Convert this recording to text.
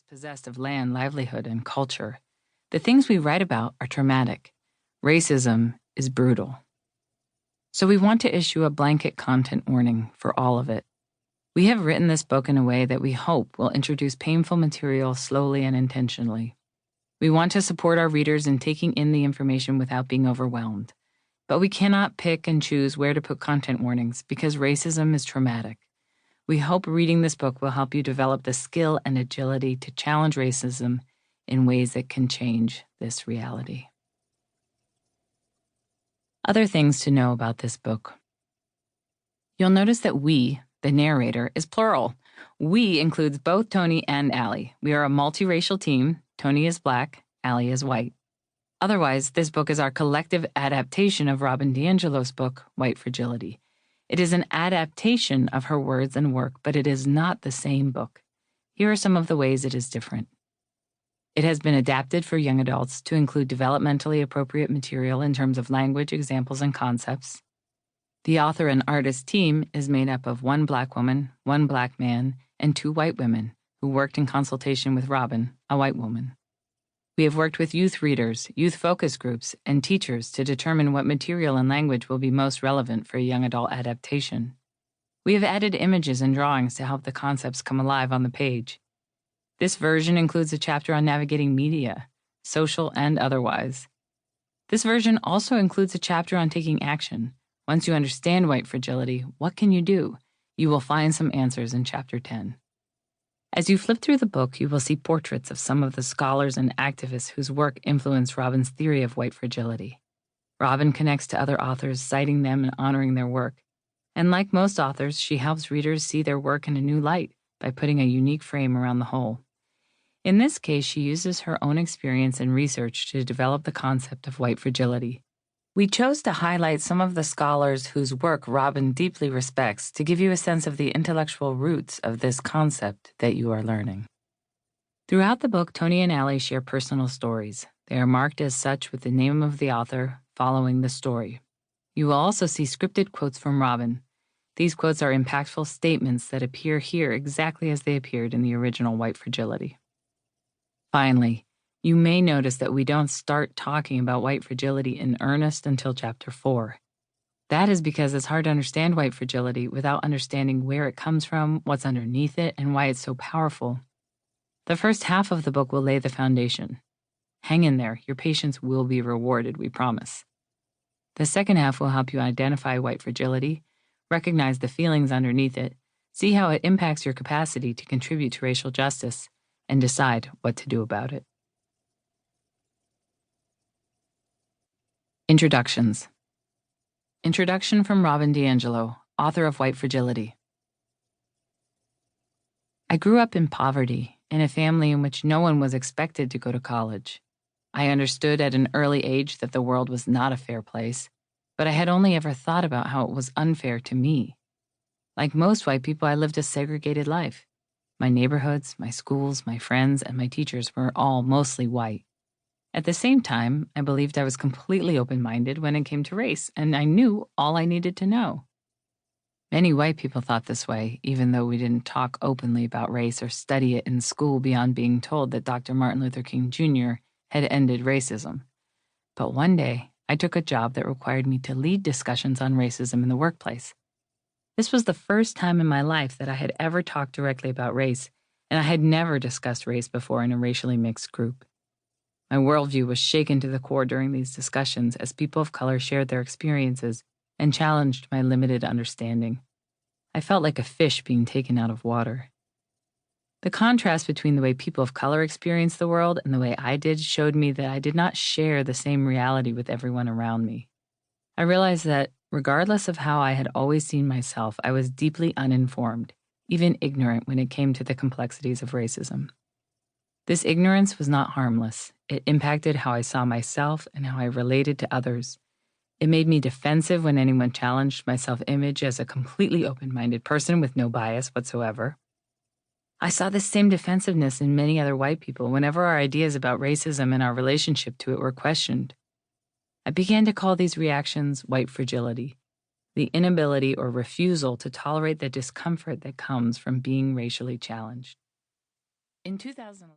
possessed of land, livelihood, and culture. The things we write about are traumatic. Racism is brutal. So we want to issue a blanket content warning for all of it. We have written this book in a way that we hope will introduce painful material slowly and intentionally. We want to support our readers in taking in the information without being overwhelmed. But we cannot pick and choose where to put content warnings because racism is traumatic. We hope reading this book will help you develop the skill and agility to challenge racism in ways that can change this reality. Other things to know about this book. You'll notice that we, the narrator, is plural. We includes both Toni and Allie. We are a multiracial team. Toni is Black, Allie is white. Otherwise, this book is our collective adaptation of Robin DiAngelo's book, White Fragility. It is an adaptation of her words and work, but it is not the same book. Here are some of the ways it is different. It has been adapted for young adults to include developmentally appropriate material in terms of language, examples, and concepts. The author and artist team is made up of one Black woman, one Black man, and two white women who worked in consultation with Robin, a white woman. We have worked with youth readers, youth focus groups, and teachers to determine what material and language will be most relevant for a young adult adaptation. We have added images and drawings to help the concepts come alive on the page. This version includes a chapter on navigating media, social and otherwise. This version also includes a chapter on taking action. Once you understand white fragility, what can you do? You will find some answers in Chapter 10. As you flip through the book, you will see portraits of some of the scholars and activists whose work influenced Robin's theory of white fragility. Robin connects to other authors, citing them and honoring their work. And like most authors, she helps readers see their work in a new light by putting a unique frame around the whole. In this case, she uses her own experience and research to develop the concept of white fragility. We chose to highlight some of the scholars whose work Robin deeply respects to give you a sense of the intellectual roots of this concept that you are learning. Throughout the book, Toni and Allie share personal stories. They are marked as such with the name of the author following the story. You will also see scripted quotes from Robin. These quotes are impactful statements that appear here exactly as they appeared in the original White Fragility. Finally, you may notice that we don't start talking about white fragility in earnest until Chapter 4. That is because it's hard to understand white fragility without understanding where it comes from, what's underneath it, and why it's so powerful. The first half of the book will lay the foundation. Hang in there, your patience will be rewarded, we promise. The second half will help you identify white fragility, recognize the feelings underneath it, see how it impacts your capacity to contribute to racial justice, and decide what to do about it. Introductions. Introduction from Robin DiAngelo, author of White Fragility. I grew up in poverty, in a family in which no one was expected to go to college. I understood at an early age that the world was not a fair place, but I had only ever thought about how it was unfair to me. Like most white people, I lived a segregated life. My neighborhoods, my schools, my friends, and my teachers were all mostly white. At the same time, I believed I was completely open-minded when it came to race, and I knew all I needed to know. Many white people thought this way, even though we didn't talk openly about race or study it in school beyond being told that Dr. Martin Luther King Jr. had ended racism. But one day, I took a job that required me to lead discussions on racism in the workplace. This was the first time in my life that I had ever talked directly about race, and I had never discussed race before in a racially mixed group. My worldview was shaken to the core during these discussions as people of color shared their experiences and challenged my limited understanding. I felt like a fish being taken out of water. The contrast between the way people of color experienced the world and the way I did showed me that I did not share the same reality with everyone around me. I realized that, regardless of how I had always seen myself, I was deeply uninformed, even ignorant when it came to the complexities of racism. This ignorance was not harmless. It impacted how I saw myself and how I related to others. It made me defensive when anyone challenged my self-image as a completely open-minded person with no bias whatsoever. I saw this same defensiveness in many other white people whenever our ideas about racism and our relationship to it were questioned. I began to call these reactions white fragility, the inability or refusal to tolerate the discomfort that comes from being racially challenged. In 2000.